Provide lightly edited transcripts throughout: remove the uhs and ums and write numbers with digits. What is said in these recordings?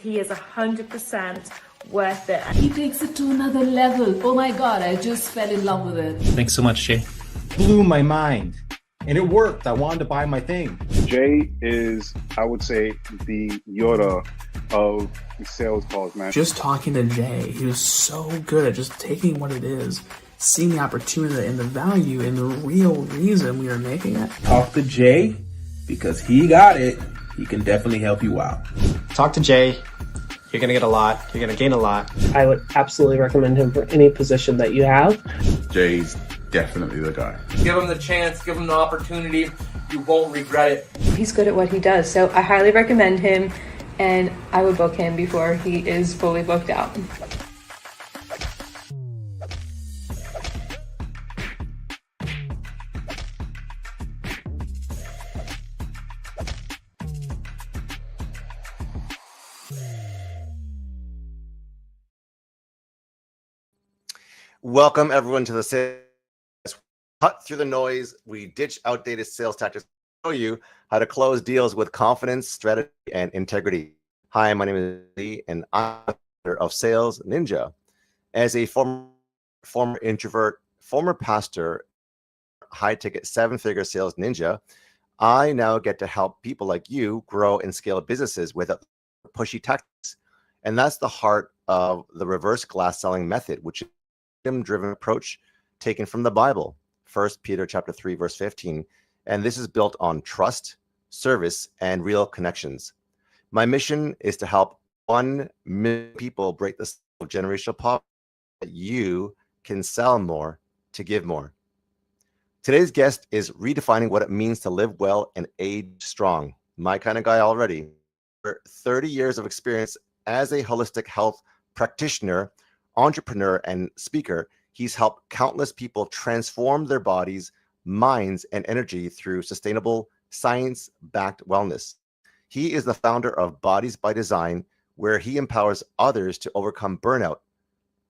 he is 100% worth it. He takes it to another level. Oh my God, I just fell in love with it. Thanks so much, Jay. Blew my mind. And it worked. I wanted to buy my thing. Jay is, I would say, the Yoda of the sales calls, man. Just talking to Jay, he was so good at just taking what it is, seeing the opportunity and the value and the real reason we are making it. Talk to Jay, because he got it. He can definitely help you out. Talk to Jay. You're going to get a lot. You're going to gain a lot. I would absolutely recommend him for any position that you have. Jay's definitely the guy. Give him the chance, give him the opportunity. You won't regret it. He's good at what he does, so I highly recommend him, and I would book him before he is fully booked out. Welcome everyone to the sales. Cut through the noise. We ditch outdated sales tactics to show you how to close deals with confidence, strategy, and integrity. Hi, my name is Lee, and I'm the founder of Sales Ninja. As a former introvert, former pastor, high-ticket seven-figure sales ninja, I now get to help people like you grow and scale businesses without pushy tactics. And that's the heart of the reverse glass selling method, which is a kingdom-driven approach taken from the Bible. 1 Peter chapter 3, verse 15. And this is built on trust, service, and real connections. My mission is to help 1 million people break the cycle of generational poverty that you can sell more to give more. Today's guest is redefining what it means to live well and age strong. My kind of guy already. For 30 years of experience as a holistic health practitioner, entrepreneur, and speaker, he's helped countless people transform their bodies, minds, and energy through sustainable, science-backed wellness. He is the founder of Bodies by Design, where he empowers others to overcome burnout,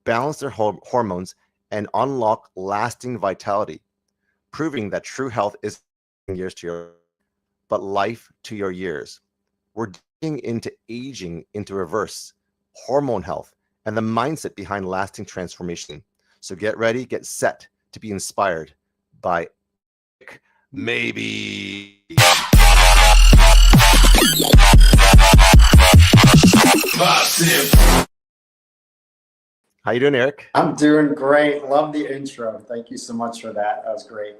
balance their hormones, and unlock lasting vitality, proving that true health is years to your, but life to your years. We're digging into aging into reverse, hormone health, and the mindset behind lasting transformation. So get ready, get set to be inspired by Eric Mabie. How you doing, Eric? I'm doing great. Love the intro. Thank you so much for that. That was great.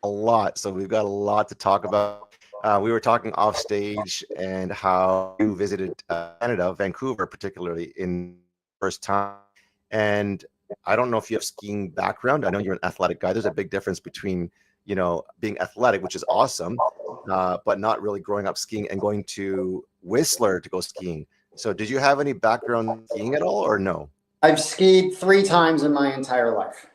A lot. So we've got a lot to talk about. We were talking off stage and how you visited Canada, Vancouver, particularly in first time. And I don't know if you have skiing background. I know you're an athletic guy. There's a big difference between, being athletic, which is awesome, but not really growing up skiing and going to Whistler to go skiing. So did you have any background skiing at all or no? I've skied 3 times in my entire life.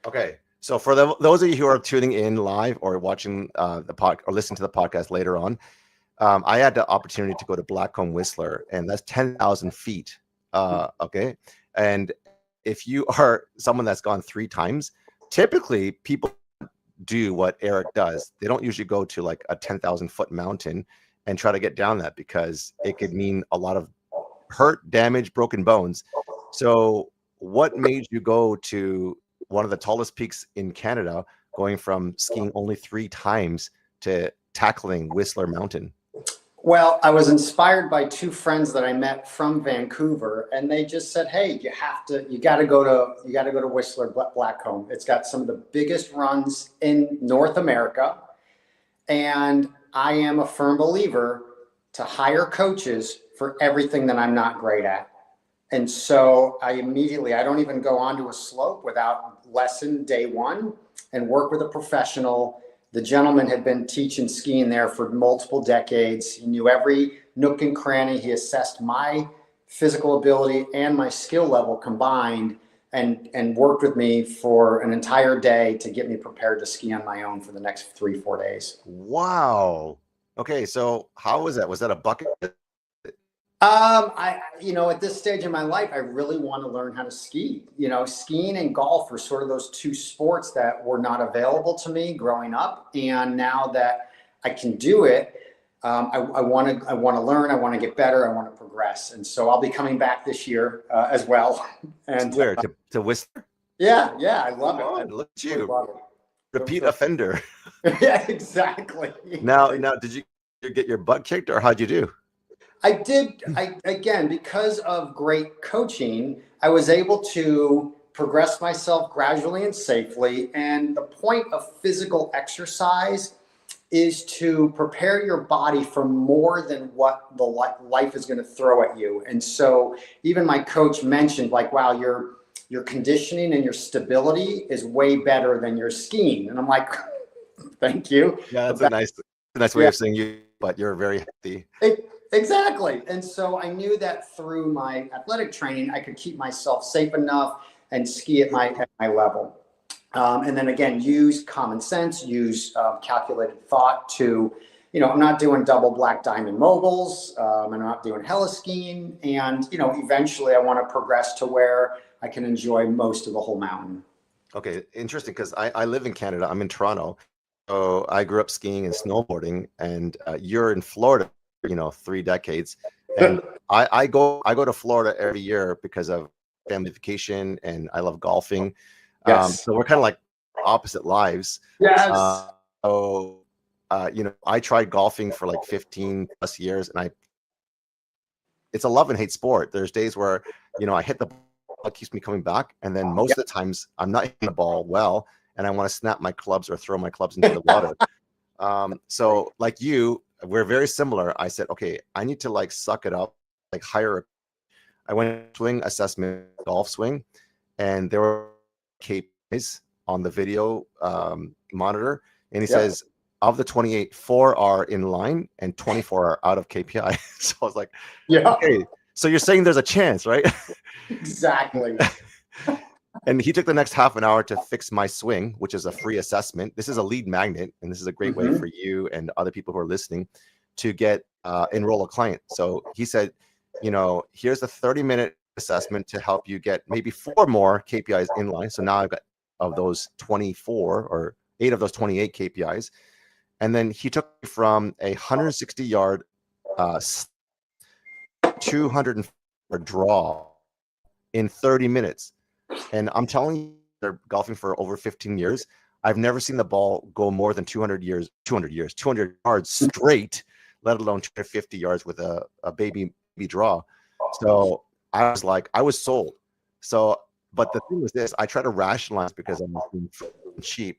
Okay. So for those of you who are tuning in live or watching the pod or listening to the podcast later on, I had the opportunity to go to Blackcomb Whistler, and that's 10,000 feet. Okay. And if you are someone that's gone 3 times, typically people do what Eric does. They don't usually go to like a 10,000 foot mountain and try to get down that because it could mean a lot of hurt, damage, broken bones. So what made you go to one of the tallest peaks in Canada, going from skiing only 3 times to tackling Whistler Mountain? Well, I was inspired by 2 friends that I met from Vancouver, and they just said, "Hey, you got to go to Whistler Blackcomb. It's got some of the biggest runs in North America, and I am a firm believer to hire coaches for everything that I'm not great at." And so I don't even go onto a slope without lesson day 1 and work with a professional. The gentleman had been teaching skiing there for multiple decades. He knew every nook and cranny. He assessed my physical ability and my skill level combined and worked with me for an entire day to get me prepared to ski on my own for the next 3-4 days. Wow. Okay. So how was that? Was that a bucket? At this stage in my life, I really want to learn how to ski. Skiing and golf are sort of those 2 sports that were not available to me growing up. And now that I can do it, I want to learn. I want to get better. I want to progress. And so I'll be coming back this year as well. And where to Whistler? Yeah, I love it. Look at you, repeat offender. Yeah, exactly. Now, did you get your butt kicked, or how'd you do? I did. Again, because of great coaching, I was able to progress myself gradually and safely. And the point of physical exercise is to prepare your body for more than what the life is going to throw at you. And so even my coach mentioned, like, wow, your conditioning and your stability is way better than your skiing. And I'm like, thank you. Yeah, that's a nice way of saying you, but you're very healthy. Exactly. And so I knew that through my athletic training, I could keep myself safe enough and ski at my level. And then again, use common sense, use calculated thought to, I'm not doing double black diamond moguls. I'm not doing heli-skiing. And, eventually I want to progress to where I can enjoy most of the whole mountain. Okay. Interesting. Because I live in Canada. I'm in Toronto. So I grew up skiing and snowboarding, and you're in Florida, 3 decades. And I go to Florida every year because of family vacation, and I love golfing. Yes. So we're kind of like opposite lives. Yes. I tried golfing for like 15 plus years, and it's a love and hate sport. There's days where, I hit the ball, it keeps me coming back. And then most of the times I'm not hitting the ball well, and I want to snap my clubs or throw my clubs into the water. So like you, we're very similar. I said, okay, I need to like suck it up, like hire. I went to swing assessment, golf swing, and there were KPIs on the video monitor. And he says, of the 28, 4 are in line and 24 are out of KPI. So I was like, okay, so you're saying there's a chance, right? Exactly. And he took the next half an hour to fix my swing, which is a free assessment. This is a lead magnet, and this is a great way for you and other people who are listening to get enroll a client. So he said, here's a 30-minute assessment to help you get maybe 4 more KPIs in line. So now I've got of those 24 or 8 of those 28 KPIs. And then he took me from a 160-yard 200 draw in 30 minutes. And I'm telling you, they're golfing for over 15 years. I've never seen the ball go more than 200 yards straight, let alone 250 yards with a baby draw. So I was sold. So, but the thing was this, I try to rationalize because I'm being cheap.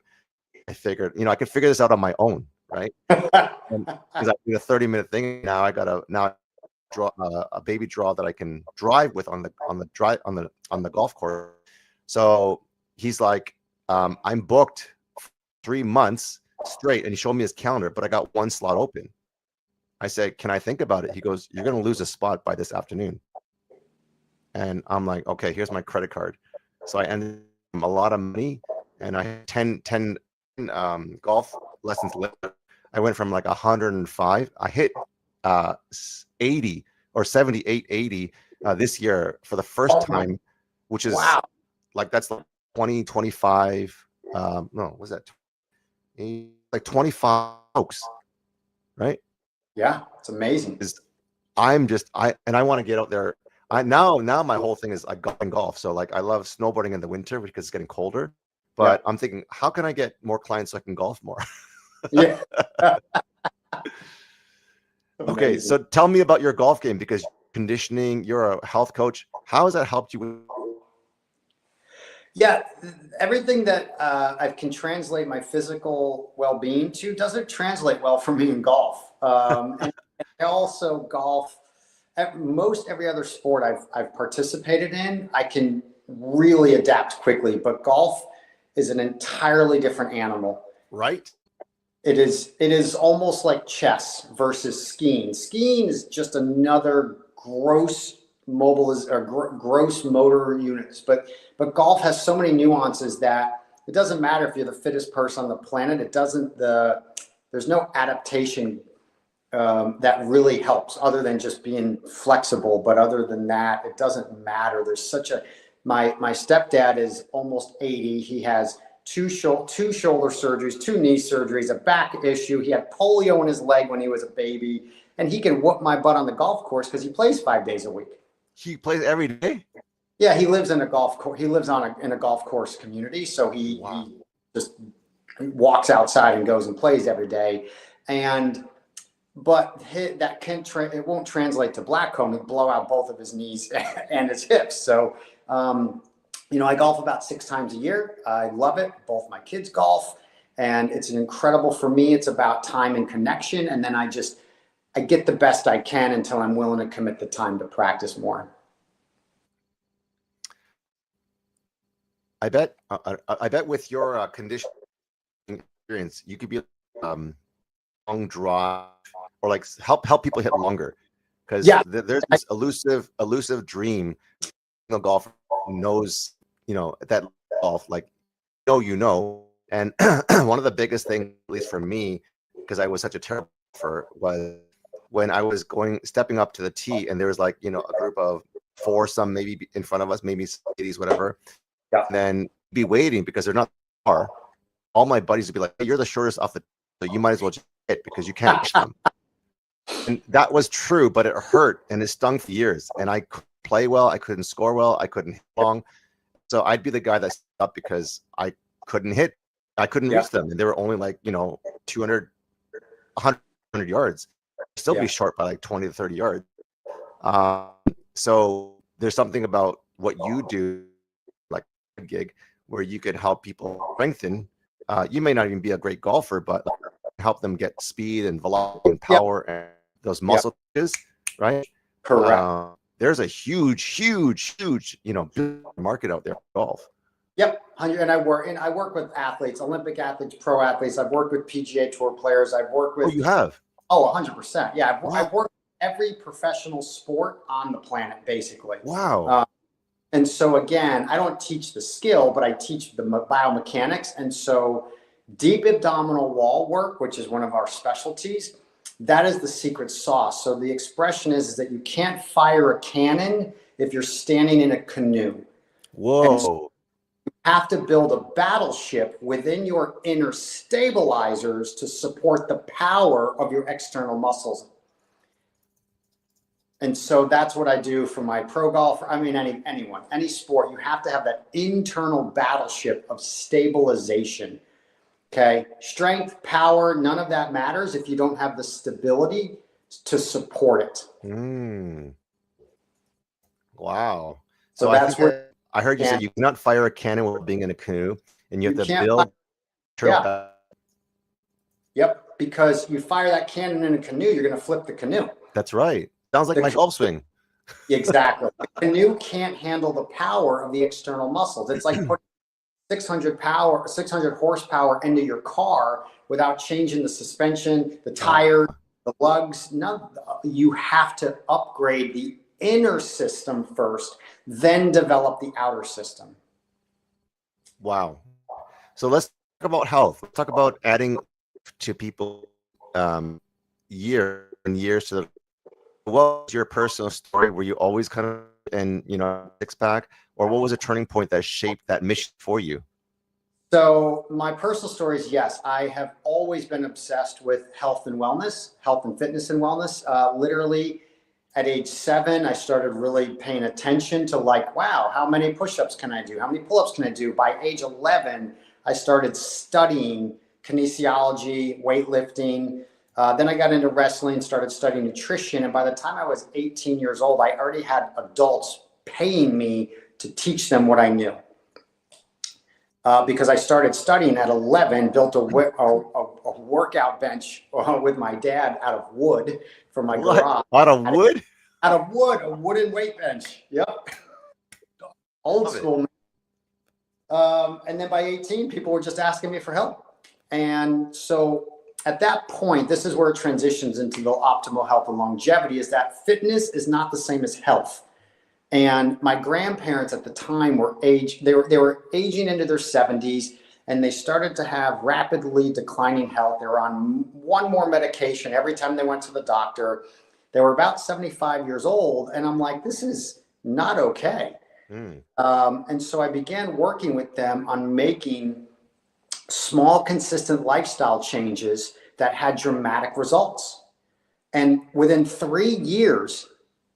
I figured, I could figure this out on my own, right? Because I did a 30-minute thing. Now I got draw a baby draw that I can drive with on the golf course. So he's like, I'm booked 3 months straight, and he showed me his calendar, but I got 1 slot open. I said, can I think about it? He goes, you're going to lose a spot by this afternoon. And I'm like, okay, here's my credit card. So I ended up a lot of money, and I had 10 golf lessons later. I went from like 105. I hit 80 or 78, 80 this year for the first time, which is like, that's like 20, 25. No, what's that? Like 25 folks, right? Yeah, it's amazing. I want to get out there. Now my whole thing is golf. So like I love snowboarding in the winter because it's getting colder. But I'm thinking, how can I get more clients so I can golf more? Yeah. Okay, so tell me about your golf game, because conditioning, you're a health coach. How has that helped you? Yeah, everything that I can translate my physical well-being to doesn't translate well for me in golf. And I also golf. Most every other sport I've participated in, I can really adapt quickly. But golf is an entirely different animal. Right. It is almost like chess versus skiing. Skiing is just another gross gross motor units, but golf has so many nuances that it doesn't matter if you're the fittest person on the planet. There's no adaptation that really helps other than just being flexible. But other than that, it doesn't matter. There's my stepdad is almost 80. He has two shoulder surgeries, 2 knee surgeries, a back issue. He had polio in his leg when he was a baby, and he can whoop my butt on the golf course because he plays 5 days a week. He plays every day? Yeah, he lives in a golf course. He lives in a golf course community, so he just walks outside and goes and plays every day. But that it won't translate to Blackcomb. He'd blow out both of his knees and his hips. So, I golf about 6 times a year. I love it. Both my kids golf, and it's incredible for me. It's about time and connection, and then I get the best I can until I'm willing to commit the time to practice more. I bet with your conditioning experience, you could be long drive or like help people hit longer, because there's this elusive dream. The golfer knows, that golf, like, and one of the biggest things, at least for me, because I was such a terrible golfer, was when I was stepping up to the tee, and there was like, a group of 4, some maybe in front of us, maybe 80s, whatever. Yeah. And then be waiting because they're not far. All my buddies would be like, hey, you're the shortest off the tee, so you might as well just hit because you can't reach them. And that was true, but it hurt and it stung for years. And I couldn't play well, I couldn't score well, I couldn't hit long. So I'd be the guy that stood up because I couldn't hit, I couldn't reach them, and they were only like 200, 100 yards. I'd still be short by like 20 to 30 yards. So there's something about what you do, like a gig, where you could help people strengthen. You may not even be a great golfer, but help them get speed and velocity and power and those muscle touches, right? Correct. There's a huge market out there for golf. Yep, and I work with athletes, Olympic athletes, pro athletes. I've worked with PGA Tour players. I've worked with. Oh, you have? Oh, 100%. Yeah, I've worked with every professional sport on the planet, basically. Wow. And so again, I don't teach the skill, but I teach the biomechanics. And so deep abdominal wall work, which is one of our specialties, that is the secret sauce. So the expression is that you can't fire a cannon if you're standing in a canoe. Whoa. So you have to build a battleship within your inner stabilizers to support the power of your external muscles. And so that's what I do for my pro golfer. I mean, anyone, any sport, you have to have that internal battleship of stabilization. Okay. Strength, power, none of that matters if you don't have the stability to support it. Wow. So that's what I heard you say you cannot fire a cannon while being in a canoe, and you have to build. Yep. Because you fire that cannon in a canoe, you're going to flip the canoe. That's right. Sounds like my golf swing. Exactly. The canoe can't handle the power of the external muscles. It's like putting 600 horsepower into your car without changing the suspension, the tires, the lugs. You have to upgrade the inner system first, then develop the outer system. Wow. So let's talk about health. Let's talk about adding to people years and years to the. What was your personal story? Were you always kind of in, six pack, or what was a turning point that shaped that mission for you? So my personal story is, yes, I have always been obsessed with health and wellness, health and fitness and wellness. Literally at age 7, I started really paying attention to like, wow, how many push-ups can I do? How many pull-ups can I do? By age 11, I started studying kinesiology, weightlifting. Then I got into wrestling, started studying nutrition. And by the time I was 18 years old, I already had adults paying me to teach them what I knew. Because I started studying at 11, built a workout bench with my dad out of wood from my garage. Out of wood? Out of wood, a wooden weight bench. Yep. Old school. And then by 18, people were just asking me for help. And so at that point, this is where it transitions into the optimal health and longevity, is that fitness is not the same as health. And my grandparents at the time were they were aging into their 70s, and they started to have rapidly declining health. They were on one more medication every time they went to the doctor. They were about 75 years old. And I'm like, this is not okay. And so I began working with them on making small, consistent lifestyle changes that had dramatic results. And within 3 years,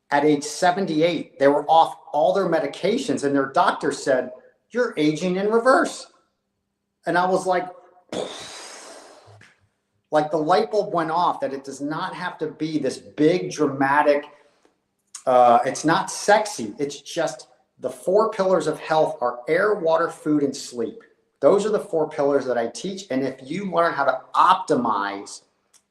at age 78, they were off all their medications, and their doctor said, "You're aging in reverse." And I was like the light bulb went off, that it does not have to be this big, dramatic, it's not sexy. It's just the 4 pillars of health are air, water, food, and sleep. Those are the 4 pillars that I teach. And if you learn how to optimize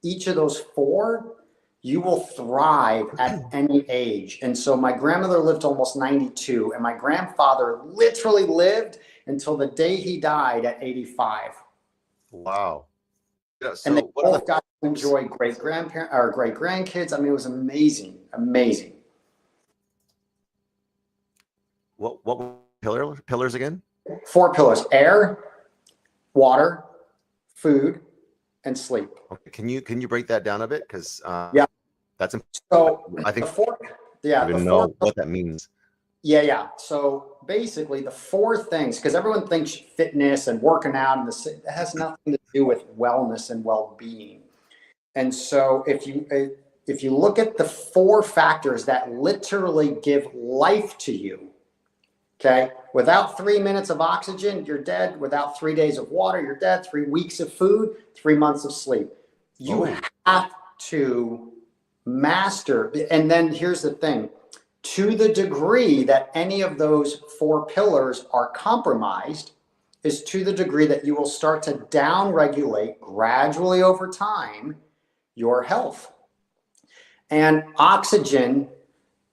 each of those 4, you will thrive at any age. And so my grandmother lived almost 92, and my grandfather literally lived until the day he died at 85. Wow. Yeah, so and they both got to enjoy great grandkids. I mean, it was amazing, amazing. What were pillars again? 4 pillars: air, water, food, and sleep. Okay. Can you break that down a bit? Because yeah, that's important. So I think I even know what that means. Yeah. So basically, the 4 things, because everyone thinks fitness and working out and it has nothing to do with wellness and well-being. And so if you look at the 4 factors that literally give life to you, okay, without 3 minutes of oxygen, you're dead. Without 3 days of water, you're dead. 3 weeks of food, 3 months of sleep. You have to master. And then here's the thing. To the degree that any of those 4 pillars are compromised is to the degree that you will start to downregulate gradually over time your health. And oxygen,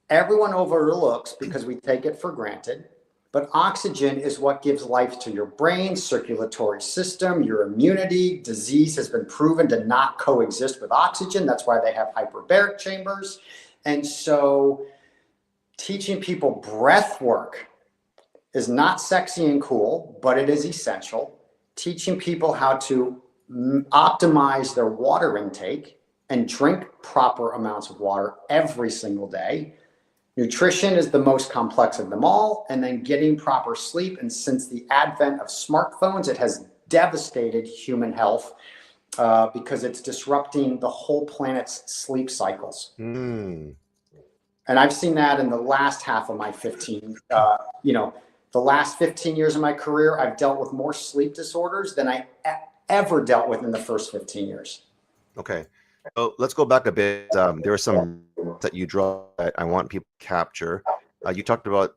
everyone overlooks because we take it for granted, but oxygen is what gives life to your brain, circulatory system, your immunity. Disease has been proven to not coexist with oxygen. That's why they have hyperbaric chambers. And so teaching people breath work is not sexy and cool, but it is essential. Teaching people how to optimize their water intake and drink proper amounts of water every single day. Nutrition is the most complex of them all, and then getting proper sleep. And since the advent of smartphones, it has devastated human health because it's disrupting the whole planet's sleep cycles. And I've seen that in the last half of my the last 15 years of my career, I've dealt with more sleep disorders than I ever dealt with in the first 15 years. Okay. So let's go back a bit. There are some that you draw that I want people to capture. You talked about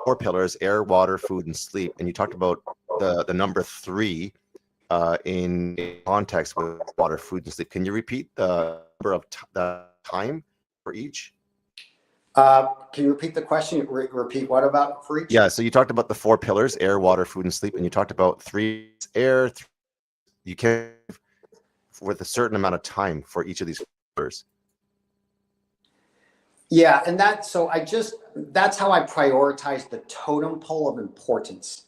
4 pillars: air, water, food, and sleep. And you talked about the number 3 in context with water, food, and sleep. Can you repeat the number of the time for each? Can you repeat the question? Repeat what about for each? Yeah, so you talked about the 4 pillars: air, water, food, and sleep, and you talked about 3 air. You can with a certain amount of time for each of these pillars. Yeah, and that's how I prioritize the totem pole of importance.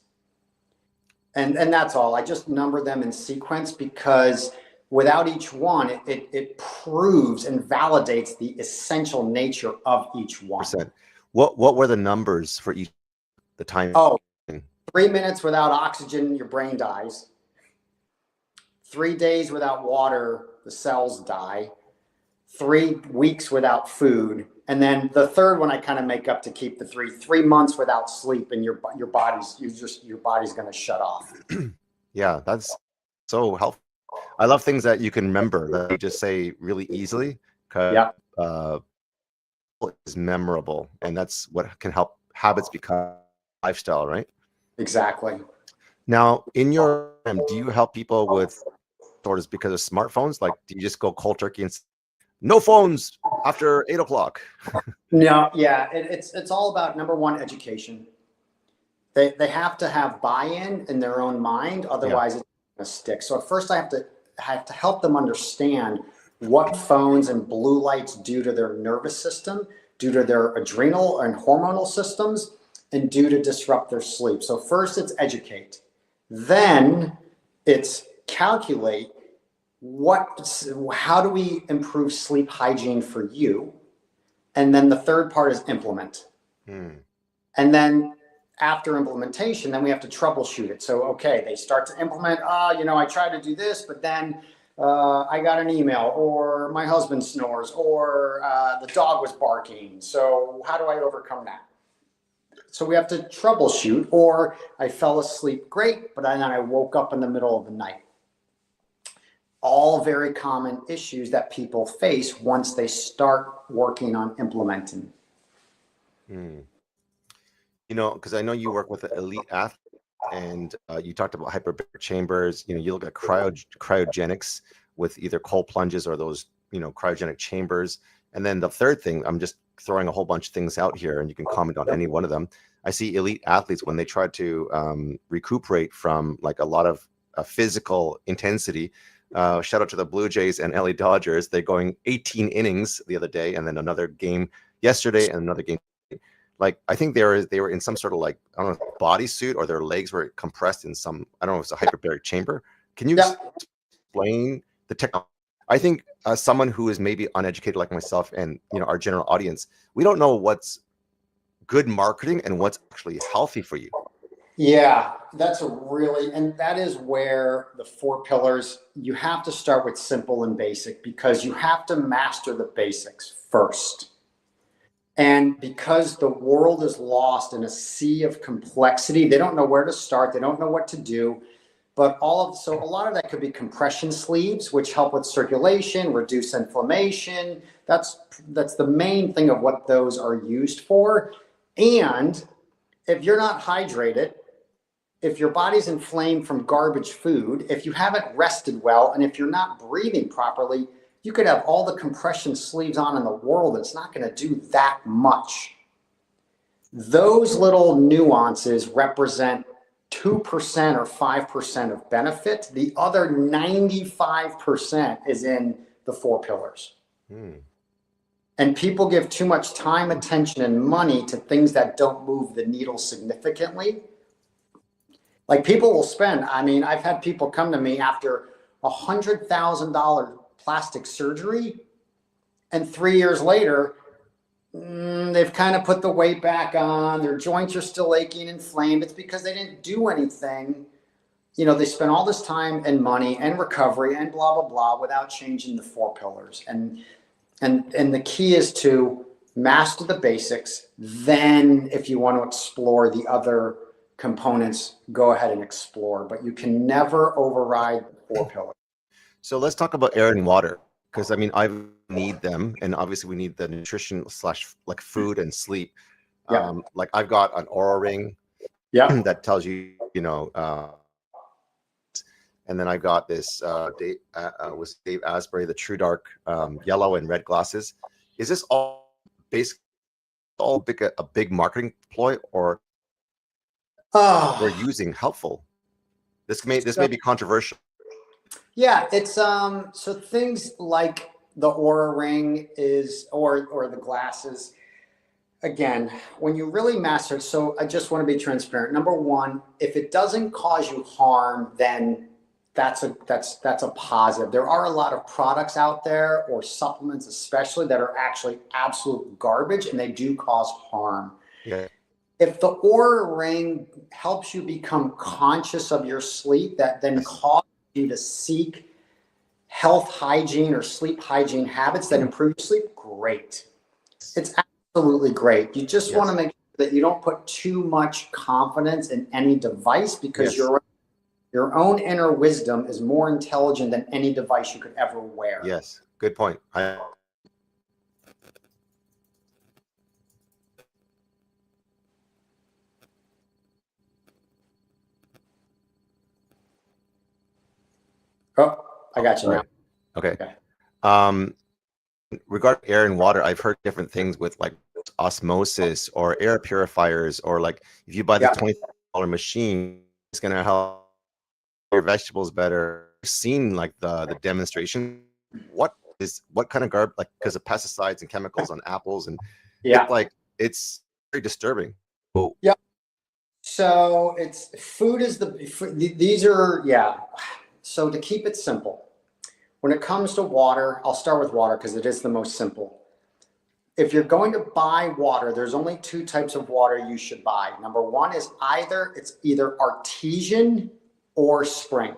And that's all. I just number them in sequence because without each one, it proves and validates the essential nature of each one. What were the numbers for each? The time? 3 minutes without oxygen, your brain dies. 3 days without water, the cells die. 3 weeks without food, and then the third one I kind of make up to keep the 3 months without sleep, and your body's going to shut off. Yeah, that's so helpful. I love things that you can remember that you just say really easily because it's memorable, and that's what can help habits become lifestyle, right? Exactly. Now, in your do you help people with disorders because of smartphones? Like, do you just go cold turkey and no phones after 8 o'clock? No, yeah, it's all about, number one, education. They have to have buy-in in their own mind, otherwise it's going to stick. So at first I have to help them understand what phones and blue lights do to their nervous system, due to their adrenal and hormonal systems, and due to disrupt their sleep. So first it's educate, then it's calculate how do we improve sleep hygiene for you? And then the third part is implement. And then after implementation, then we have to troubleshoot it. So, okay, they start to implement, I tried to do this, but then I got an email, or my husband snores, or the dog was barking. So how do I overcome that? So we have to troubleshoot, or I fell asleep great, but then I woke up in the middle of the night. All very common issues that people face once they start working on implementing. Because I know you work with an elite athlete, and you talked about hyperbaric chambers. You look at cryogenics with either cold plunges or those, cryogenic chambers. And then the third thing, I'm just throwing a whole bunch of things out here, and you can comment on any one of them. I see elite athletes when they try to recuperate from like a lot of physical intensity. Shout out to the Blue Jays and LA Dodgers. They're going 18 innings the other day, and then another game yesterday and another game. Like, I think they were in some sort of, like, I don't know, bodysuit, or their legs were compressed in some, I don't know if it's a hyperbaric chamber. Can you explain the technology? I think someone who is maybe uneducated like myself and, our general audience, we don't know what's good marketing and what's actually healthy for you. Yeah, and that is where the 4 pillars, you have to start with simple and basic, because you have to master the basics first. And because the world is lost in a sea of complexity, they don't know where to start. They don't know what to do. But so a lot of that could be compression sleeves, which help with circulation, reduce inflammation. That's the main thing of what those are used for. And if you're not hydrated, if your body's inflamed from garbage food, if you haven't rested well, and if you're not breathing properly, you could have all the compression sleeves on in the world. It's not going to do that much. Those little nuances represent 2% or 5% of benefit. The other 95% is in the 4 pillars. And people give too much time, attention, and money to things that don't move the needle significantly. Like, people will spend, I've had people come to me after $100,000 plastic surgery, and 3 years later, they've kind of put the weight back on. Their joints are still aching and inflamed. It's because they didn't do anything. They spent all this time and money and recovery and blah, blah, blah without changing the 4 pillars. And the key is to master the basics. Then if you want to explore the other components, go ahead and explore. But you can never override the 4 pillars. So let's talk about air and water, because I need them, and obviously we need the nutrition / like food and sleep. Like, I've got an Aura ring, that tells you, and then I've got this with Dave Asbury, the True Dark yellow and red glasses. Is this all basically a big marketing ploy, or we're using helpful? This may be controversial. Yeah, it's so things like the Aura ring or the glasses. Again, when you really master it, so I just want to be transparent. Number one, if it doesn't cause you harm, then that's a positive. There are a lot of products out there, or supplements especially, that are actually absolute garbage, and they do cause harm. Yeah. If the Aura ring helps you become conscious of your sleep, that then causes you to seek health hygiene or sleep hygiene habits that improve your sleep, great. It's absolutely great. You just want to make sure that you don't put too much confidence in any device, because your own inner wisdom is more intelligent than any device you could ever wear. Yes, good point. Oh, I got you now. Okay. Regarding air and water, I've heard different things with like osmosis or air purifiers, or like if you buy the $20 machine, it's gonna help your vegetables better. I've seen like the demonstration. What kind of garbage? Like, because of pesticides and chemicals on apples, and it's very disturbing. Oh. Yeah. So these are. So to keep it simple, when it comes to water, I'll start with water because it is the most simple. if you're going to buy water, there's only two types of water you should buy. Number one is it's either artesian or spring.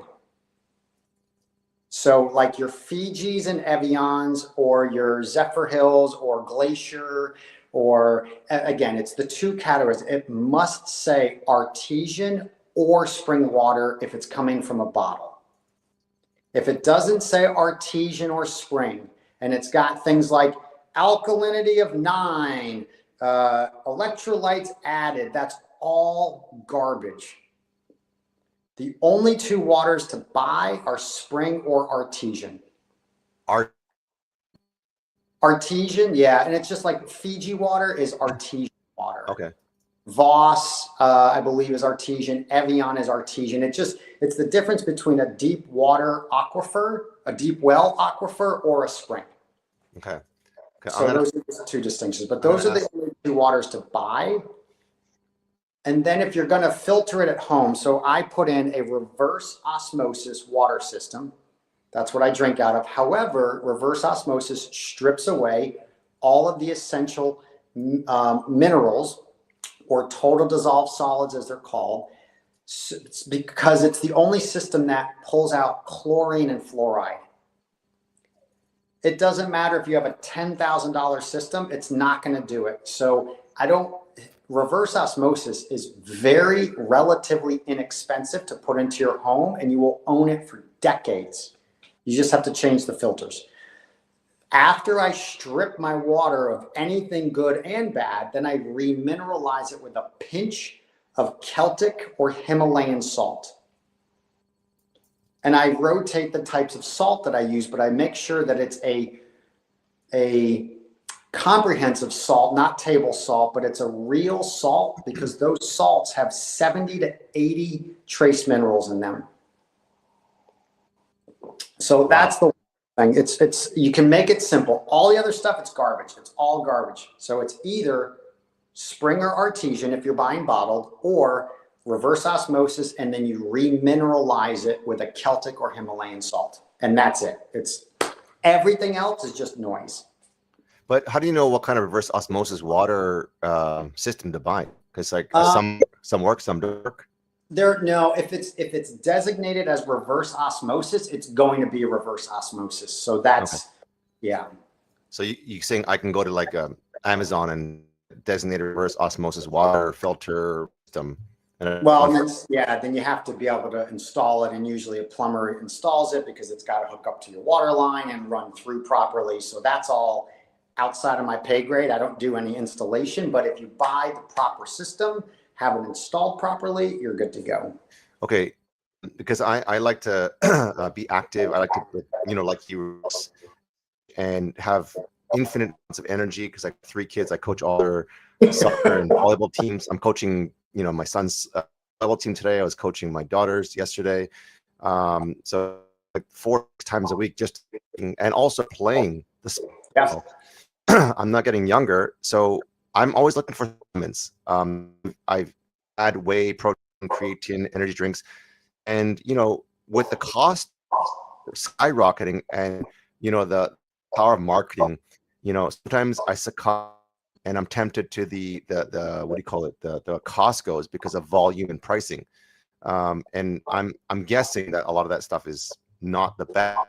So like your Fijis and Evians, or your Zephyr Hills or Glacier, or again, it's the two categories. It must say artesian or spring water if it's coming from a bottle. If it doesn't say artesian or spring, and it's got things like alkalinity of 9, electrolytes added, that's all garbage. The only two waters to buy are spring or artesian. Artesian, yeah, and it's just like Fiji water is artesian water. Okay. Voss, I believe, is artesian. Evian is artesian. It's the difference between a deep water aquifer, a deep well aquifer, or a spring. Okay. So those are the two distinctions, but those are the only two waters to buy. And then if you're going to filter it at home, so I put in a reverse osmosis water system. That's what I drink out of. However, reverse osmosis strips away all of the essential minerals, or total dissolved solids as they're called, because it's the only system that pulls out chlorine and fluoride. It doesn't matter if you have a $10,000 system, it's not going to do it. So reverse osmosis is very relatively inexpensive to put into your home, and you will own it for decades. You just have to change the filters. After I strip my water of anything good and bad, then I remineralize it with a pinch of Celtic or Himalayan salt. And I rotate the types of salt that I use, but I make sure that it's a comprehensive salt, not table salt, but it's a real salt, because those salts have 70 to 80 trace minerals in them. So that's the thing. You can make it simple. All the other stuff, it's garbage. It's all garbage. So it's either spring or artesian if you're buying bottled, or reverse osmosis, and then you remineralize it with a Celtic or Himalayan salt. And that's it. Everything else is just noise. But how do you know what kind of reverse osmosis water system to buy? Because like some work, some don't work. If it's designated as reverse osmosis, it's going to be a reverse osmosis. So that's yeah. So you saying I can go to like Amazon and designate a reverse osmosis water filter system? Well, then you have to be able to install it, and usually a plumber installs it because it's got to hook up to your water line and run through properly. So that's all outside of my pay grade. I don't do any installation, but if you buy the proper system, have it installed properly, you're good to go. Okay, because I like to be active. I like to, like you, and have infinite amounts of energy, because I have 3 kids. I coach all their soccer and volleyball teams. I'm coaching, my son's volleyball team today. I was coaching my daughters yesterday. So like 4 times a week, and also playing the sport. Yeah. I'm not getting younger, so I'm always looking for supplements. I've had whey protein, creatine, energy drinks, and with the cost skyrocketing, and the power of marketing, sometimes I succumb and I'm tempted to the what do you call it, the Costco's, because of volume and pricing. And I'm guessing that a lot of that stuff is not the best.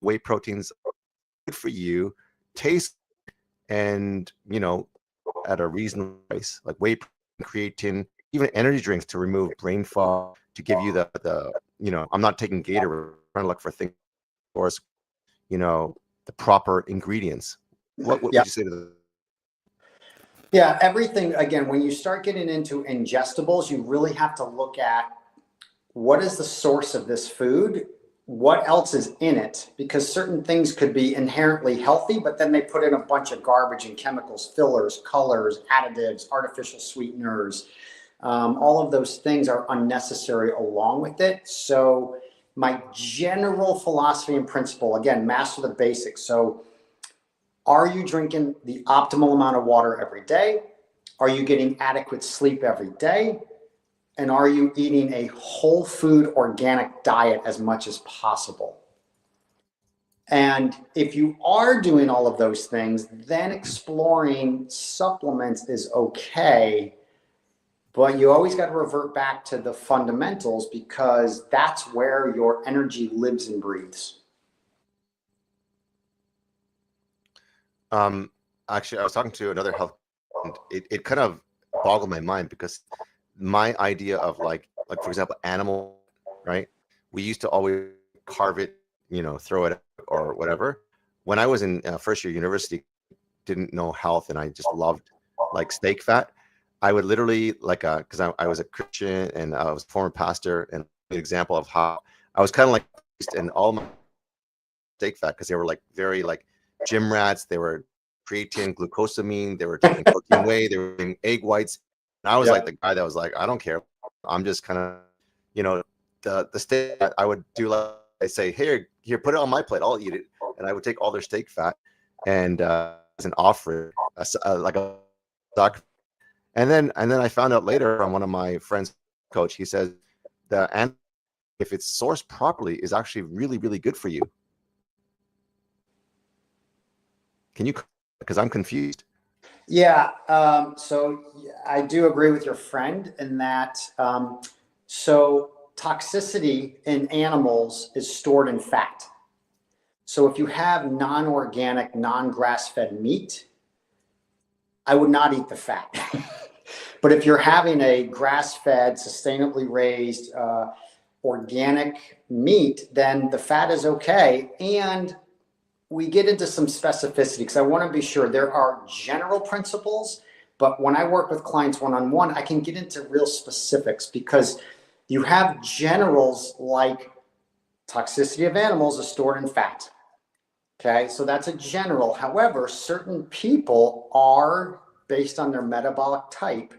Whey proteins are good for you, taste, and at a reasonable price, like whey protein, creatine, even energy drinks to remove brain fog, to give you the I'm not taking Gatorade, I'm trying to look for things, or the proper ingredients. What would you say to that? Yeah, everything, again, when you start getting into ingestibles, you really have to look at what is the source of this food, what else is in it, because certain things could be inherently healthy, but then they put in a bunch of garbage and chemicals, fillers, colors, additives, artificial sweeteners. All of those things are unnecessary along with it. So my general philosophy and principle, again, master the basics. So are you drinking the optimal amount of water every day? Are you getting adequate sleep every day? And are you eating a whole food organic diet as much as possible? And if you are doing all of those things, then exploring supplements is okay. But you always got to revert back to the fundamentals, because that's where your energy lives and breathes. Actually, I was talking to another health, and it kind of boggled my mind, because my idea of like for example, animal, right? We used to always carve it, throw it out or whatever. When I was in first year university, didn't know health, and I just loved like steak fat. I would literally because I was a Christian and I was a former pastor, and an example of how I was kind of like, and all my steak fat, because they were like very like gym rats. They were creatine, glucosamine. They were taking protein whey. They were doing egg whites. And I was like the guy that was like, I don't care. I'm just kind of, the steak fat, I would do like, I say, here, put it on my plate. I'll eat it. And I would take all their steak fat and as an offer, like a stock. And then I found out later from one of my friends, coach, he says and if it's sourced properly, is actually really, really good for you. Can you, because I'm confused. Yeah. So I do agree with your friend in that. So toxicity in animals is stored in fat. So if you have non-organic, non-grass-fed meat, I would not eat the fat. But if you're having a grass-fed, sustainably raised, organic meat, then the fat is okay. And we get into some specificity, because I want to be sure there are general principles, but when I work with clients one-on-one, I can get into real specifics, because you have generals like toxicity of animals is stored in fat. Okay, so that's a general. However, certain people are, based on their metabolic type,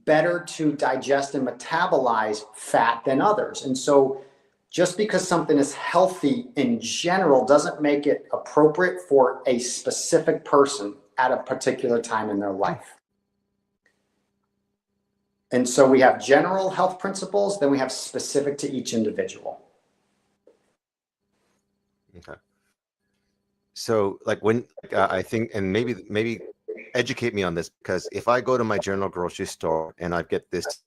better to digest and metabolize fat than others. And so just because something is healthy in general doesn't make it appropriate for a specific person at a particular time in their life. And so we have general health principles, then we have specific to each individual. Okay. So like when I think, and maybe educate me on this, because if I go to my general grocery store and I get this,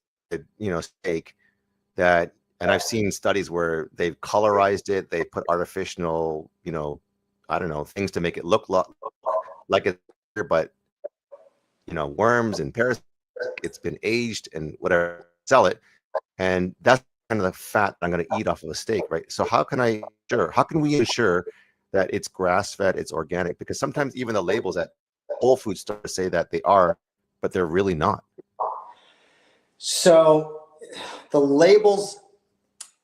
steak that, and I've seen studies where they've colorized it, they put artificial, I don't know, things to make it look like it, but worms and parasites, it's been aged and whatever, sell it, and that's kind of the fat I'm going to eat off of a steak, right? So how can we ensure that it's grass-fed, it's organic? Because sometimes even the labels at Whole Foods start to say that they are, but they're really not. So the labels,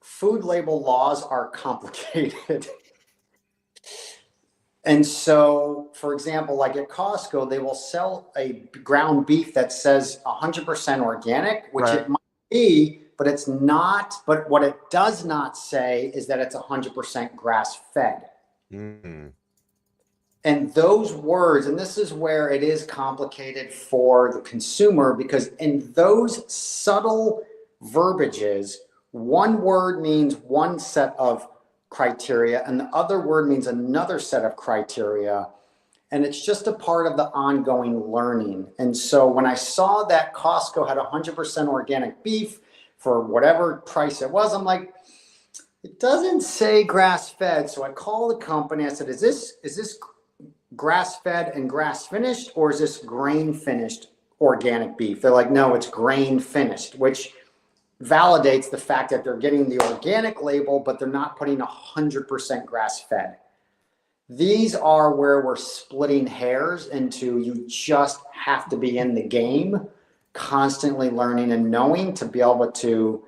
food label laws are complicated. And so, for example, like at Costco, they will sell a ground beef that says 100% organic, which it might be, but it's not. But what it does not say is that it's 100% grass-fed. Mm-hmm. And those words, and this is where it is complicated for the consumer, because in those subtle verbiages, one word means one set of criteria and the other word means another set of criteria. And it's just a part of the ongoing learning. And so when I saw that Costco had 100% organic beef for whatever price it was, I'm like, it doesn't say grass-fed. So I called the company. I said, is this grass-fed and grass-finished, or is this grain-finished organic beef? They're like, no, it's grain-finished, which validates the fact that they're getting the organic label, but they're not putting 100% grass-fed. These are where we're splitting hairs into, you just have to be in the game, constantly learning and knowing to be able to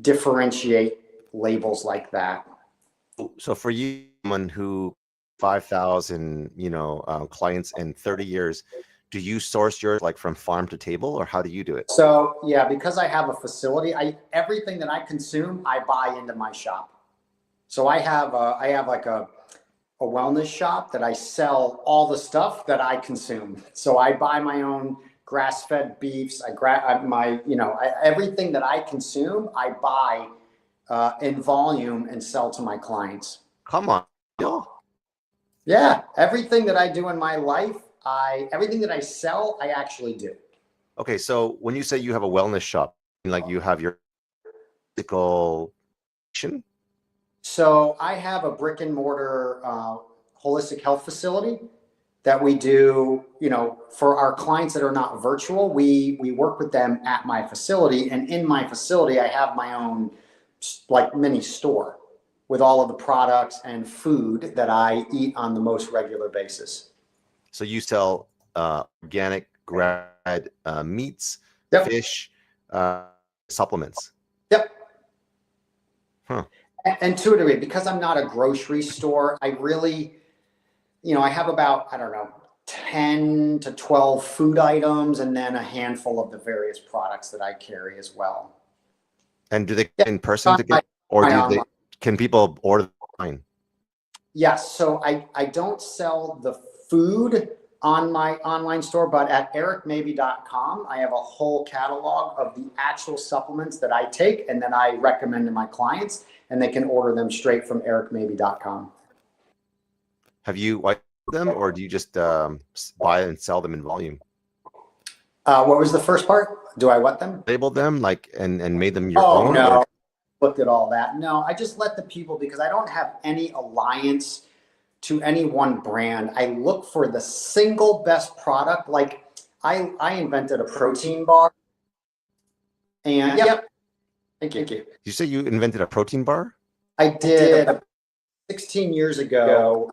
differentiate labels like that. So for you, someone who 5,000, clients in 30 years, do you source yours like from farm to table, or how do you do it? So yeah, because I have a facility, everything that I consume, I buy into my shop. So I have like a wellness shop that I sell all the stuff that I consume. So I buy my own grass-fed beefs. Everything that I consume, I buy in volume and sell to my clients. Come on. deal? Yeah, everything that I do in my life, everything that I sell, I actually do. Okay, so when you say you have a wellness shop, like you have your physical. So I have a brick and mortar holistic health facility that we do, for our clients that are not virtual, we work with them at my facility. And in my facility, I have my own like mini store with all of the products and food that I eat on the most regular basis. So you sell organic, grad meats, fish, supplements. Yep. Huh. And to a degree, because I'm not a grocery store, I really, I have about, 10 to 12 food items and then a handful of the various products that I carry as well. And do they in person to get, or can people order online? Yes. So I don't sell the food on my online store, but at ericmabie.com, I have a whole catalog of the actual supplements that I take and then I recommend to my clients, and they can order them straight from ericmabie.com. Have you wiped them, or do you just buy and sell them in volume? What was the first part? Do I what them? Labeled them and made them your own? No. Looked at all that. No, I just let the people, because I don't have any alliance to any one brand. I look for the single best product. Like I invented a protein bar. And Thank you. Did you say you invented a protein bar? I did 16 years ago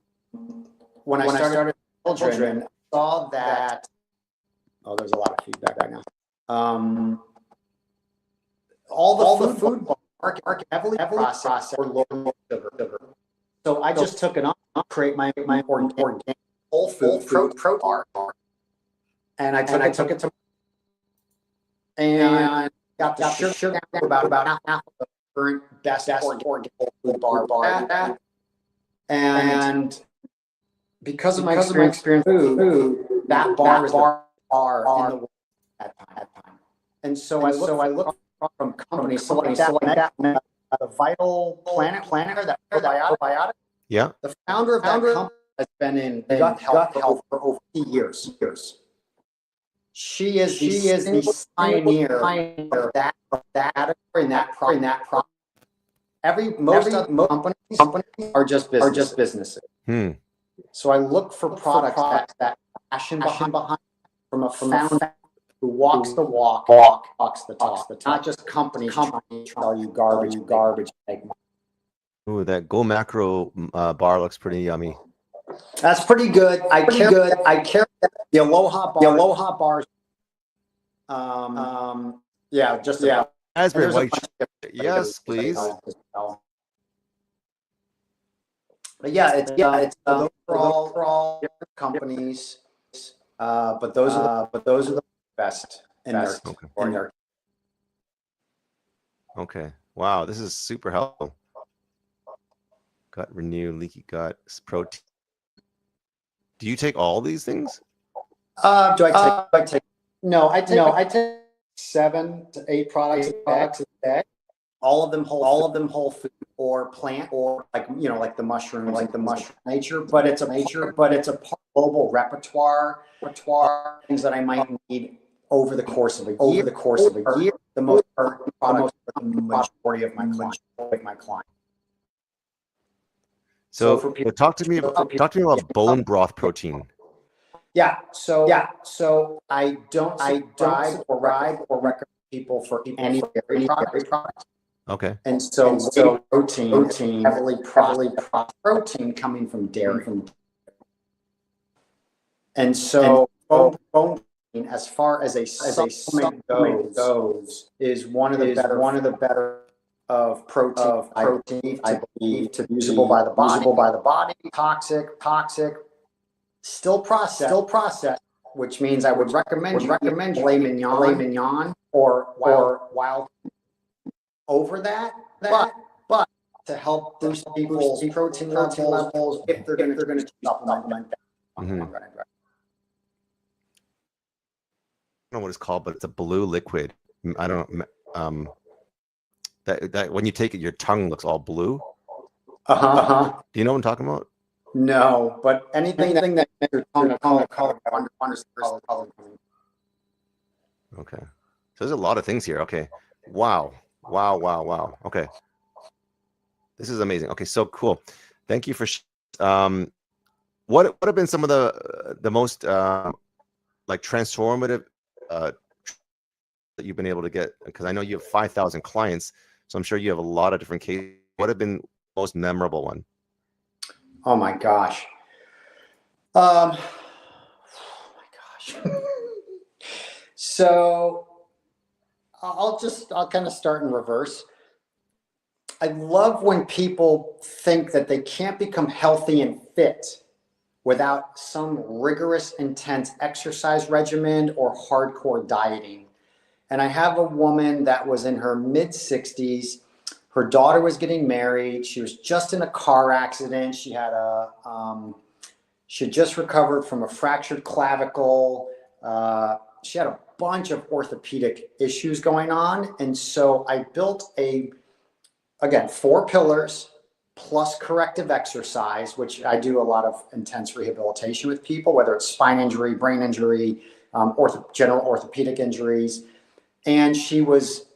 when I started children. I saw that. Oh, there's a lot of feedback right now. All the food bars are heavily processed or low sugar. So I just took it on to create my organic whole food protein bar, and I took it to and got the sugar down to about half of the current best organic food bar. And because of my experience with food, that bar was the bar in the world at that time. And so I look from companies like that, the Vital Planet, that probiotic. Yeah. The founder of that company has been in gut health for over 50 years. She is the pioneer of that in that product. Most companies are just businesses. So I look for products that passion behind from a founder who walks the walk, talks the talk. Not just companies trying to tell you garbage. Ooh, that Go Macro bar looks pretty yummy. That's pretty good. I carry the Aloha bars. Raspberry white. Yes, please. But it's those are all different companies. But those are the best in their. Okay. Wow, this is super helpful. Gut renew, leaky gut, protein. Do you take all these things? Do I take? No, I take 7 to 8 products a day. All of them whole food or plant, or like the mushrooms, nature. But it's a global repertoire things that I might need over the course of a year. The most products for the majority of my clients. So talk to me about bone broth protein. Yeah. So I don't subscribe or recommend people for any dairy products. Okay. And so protein, heavily processed protein coming from dairy. And so bone protein, as far as a supplement goes, is one of the better of protein, I believe, to be usable by the body. Toxic, still processed, which means I would recommend filet mignon or wild over that, but to help boost people's protein levels if they're going to supplement that. I don't know what it's called, but it's a blue liquid. I don't know. That when you take it, your tongue looks all blue. Do you know what I'm talking about? No, but anything that you're calling color, Okay. So there's a lot of things here. Okay. Wow. Wow. Wow. Wow. Okay. This is amazing. Okay. So cool. Thank you for, what have been some of the most, like transformative, that you've been able to get? Because I know you have 5,000 clients, so I'm sure you have a lot of different cases. What have been the most memorable one? Oh my gosh. Oh my gosh. So I'll kind of start in reverse. I love when people think that they can't become healthy and fit without some rigorous, intense exercise regimen or hardcore dieting. And I have a woman that was in her mid-60s. Her daughter was getting married. She was just in a car accident. She had she had just recovered from a fractured clavicle. She had a bunch of orthopedic issues going on. And so I built again, 4 pillars plus corrective exercise, which I do a lot of intense rehabilitation with people, whether it's spine injury, brain injury, general orthopedic injuries. And she was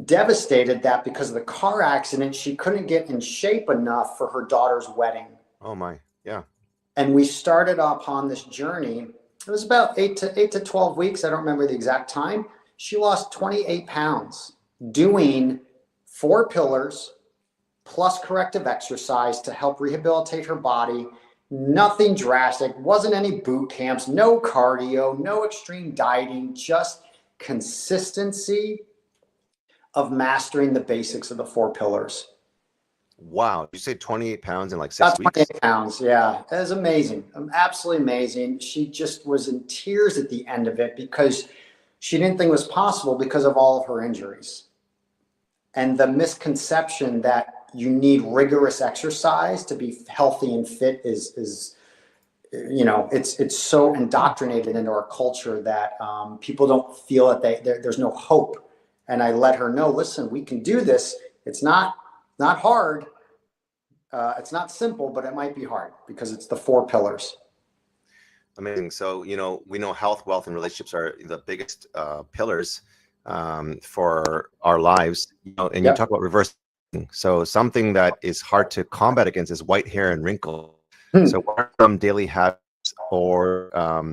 devastated that because of the car accident, she couldn't get in shape enough for her daughter's wedding. Oh my, yeah. And we started upon this journey. It was about 8 to 12 weeks. I don't remember the exact time. She lost 28 pounds doing 4 pillars plus corrective exercise to help rehabilitate her body. Nothing drastic, wasn't any boot camps, no cardio, no extreme dieting, just consistency of mastering the basics of the 4 pillars. Wow. You say 28 pounds in like 6 That's weeks? 28 pounds. Yeah. It was amazing. Absolutely amazing. She just was in tears at the end of it because she didn't think it was possible because of all of her injuries. And the misconception that you need rigorous exercise to be healthy and fit is you know, it's so indoctrinated into our culture that people don't feel that there's no hope. And I let her know, listen, we can do this. It's not hard. It's not simple, but it might be hard because it's the 4 pillars. Amazing. So, you know, we know health, wealth, and relationships are the biggest pillars for our lives. You know, and you talk about reverse. So something that is hard to combat against is white hair and wrinkles. So what are some daily habits or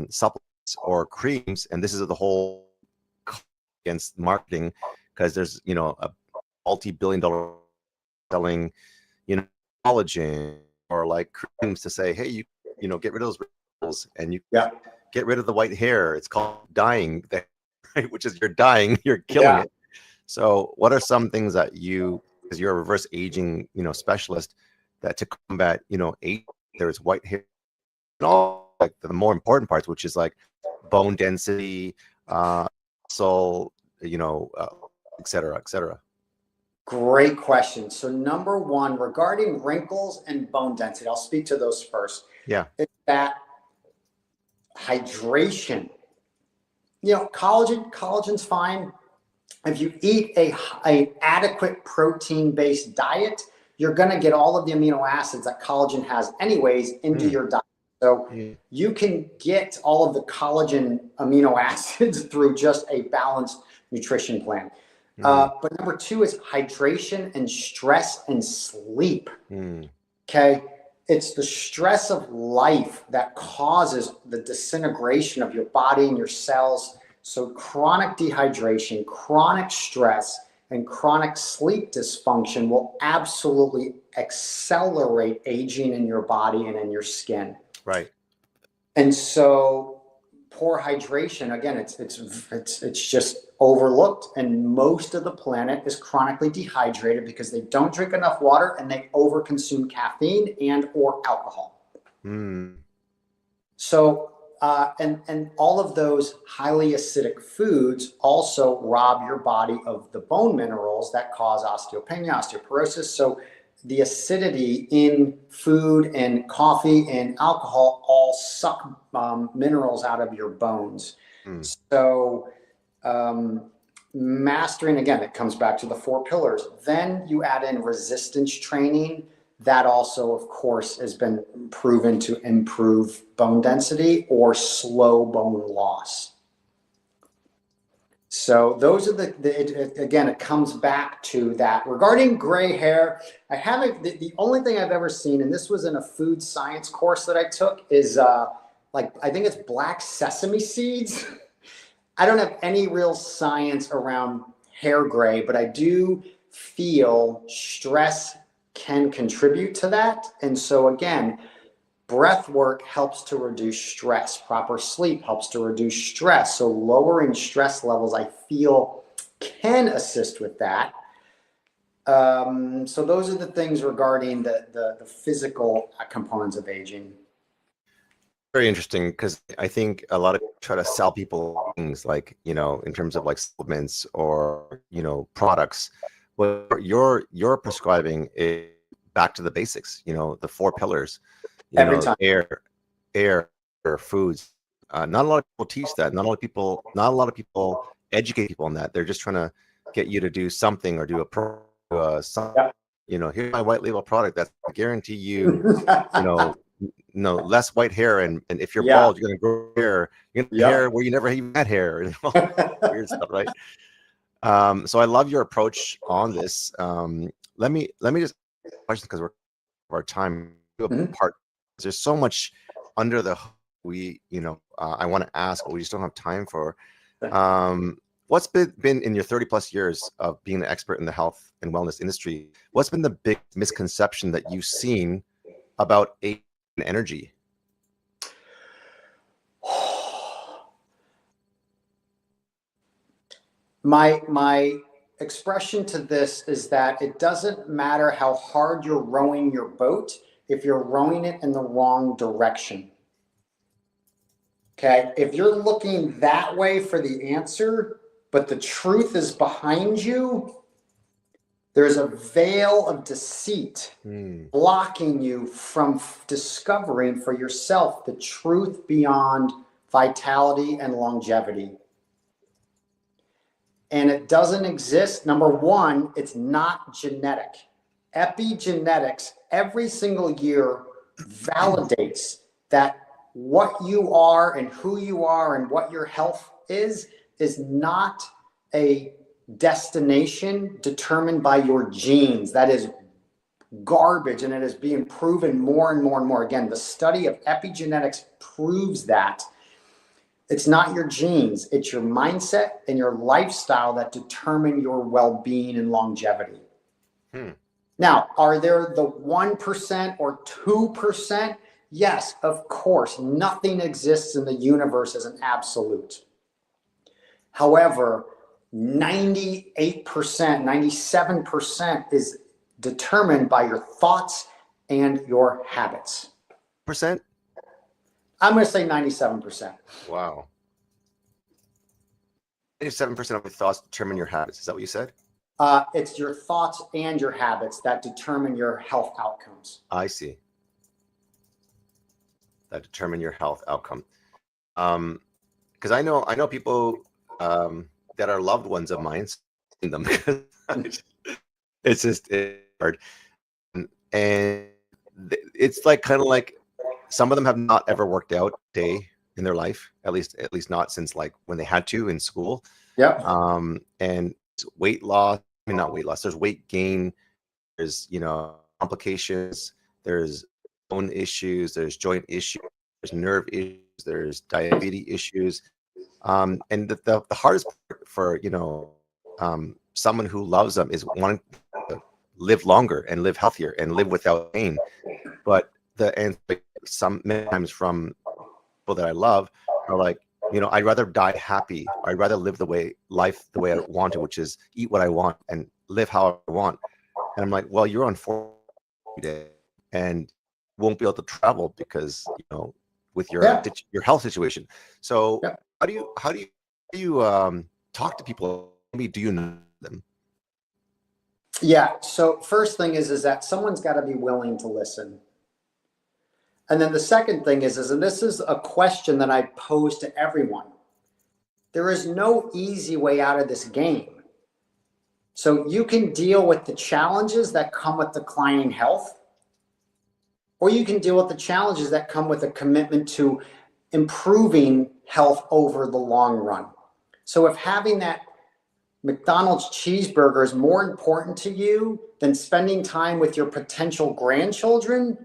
supplements or creams? And this is the whole against marketing, because there's, you know, a multi-billion-dollar selling, you know, collagen or like creams to say, hey, you know, get rid of those wrinkles and you get rid of the white hair. It's called dyeing, right? Which is you're dying, you're killing it. So what are some things that you, because you're a reverse aging, you know, specialist, that to combat, you know, there's white hair and all like the more important parts, which is like bone density, muscle, you know, et cetera, et cetera. Great question. So number 1, regarding wrinkles and bone density, I'll speak to those first. Yeah. It's that hydration. You know, collagen's fine. If you eat a adequate protein-based diet, you're going to get all of the amino acids that collagen has anyways into your diet. So you can get all of the collagen amino acids through just a balanced nutrition plan. But number 2 is hydration and stress and sleep. Okay. It's the stress of life that causes the disintegration of your body and your cells. So chronic dehydration, chronic stress, and chronic sleep dysfunction will absolutely accelerate aging in your body and in your skin. Right. And so poor hydration, again, it's just overlooked, and most of the planet is chronically dehydrated because they don't drink enough water and they overconsume caffeine and or alcohol. So and all of those highly acidic foods also rob your body of the bone minerals that cause osteopenia, osteoporosis. So the acidity in food and coffee and alcohol all suck minerals out of your bones. So mastering, again, it comes back to the 4 pillars. Then you add in resistance training. that also, of course, has been proven to improve bone density or slow bone loss. So those are again, it comes back to that. Regarding gray hair, I haven't, the only thing I've ever seen, and this was in a food science course that I took, is like, I think it's black sesame seeds. I don't have any real science around hair gray, but I do feel stress can contribute to that. And so again, breath work helps to reduce stress. Proper sleep helps to reduce stress. So lowering stress levels, I feel, can assist with that. So those are the things regarding the physical components of aging. Very interesting, because I think a lot of people try to sell people things like, you know, in terms of like supplements or, you know, products. What you're prescribing is back to the basics, you know, the 4 pillars. Every time. Air, foods. Not a lot of people teach that. Not a lot of people educate people on that. They're just trying to get you to do something or do something. You know, here's my white label product that's guarantee you, you know, less white hair, and if you're bald, you're gonna grow hair. You're gonna hair where you never even had hair. Weird stuff, right? So I love your approach on this. Let me just question, because we're our time part. There's so much under the I want to ask, but we just don't have time for. What's been in your 30 plus years of being an expert in the health and wellness industry? What's been the big misconception that you've seen about age and energy? My expression to this is that it doesn't matter how hard you're rowing your boat if you're rowing it in the wrong direction. Okay, if you're looking that way for the answer, but the truth is behind you, there's a veil of deceit blocking you from discovering for yourself the truth beyond vitality and longevity. And it doesn't exist. Number one, it's not genetic. Epigenetics every single year validates that what you are and who you are and what your health is not a destination determined by your genes. That is garbage, and it is being proven more and more and more. Again, the study of epigenetics proves that it's not your genes, it's your mindset and your lifestyle that determine your well-being and longevity. Now, are there the 1% or 2%? Yes, of course. Nothing exists in the universe as an absolute. However, 98%, 97% is determined by your thoughts and your habits. Percent? I'm going to say 97%. Wow. 97% of your thoughts determine your habits. Is that what you said? It's your thoughts and your habits that determine your health outcomes. I see. That determine your health outcome. Because I know people that are loved ones of mine, seen them. it's hard, and it's like kind of like some of them have not ever worked out a day in their life, at least not since like when they had to in school. And weight loss, I mean, not weight loss, there's weight gain, there's, you know, complications, there's bone issues, there's joint issues, there's nerve issues, there's diabetes issues. And the hardest part for, you know, someone who loves them is wanting to live longer and live healthier and live without pain. But many times from people that I love are like, you know, I'd rather die happy. I'd rather live life the way I want to, which is eat what I want and live how I want. And I'm like, well, you're on 4 days and won't be able to travel because, you know, with your health situation. So how do you talk to people? Maybe do you know them? Yeah. So first thing is that someone's got to be willing to listen. And then the second thing is, and this is a question that I pose to everyone, there is no easy way out of this game. So you can deal with the challenges that come with declining health, or you can deal with the challenges that come with a commitment to improving health over the long run. So if having that McDonald's cheeseburger is more important to you than spending time with your potential grandchildren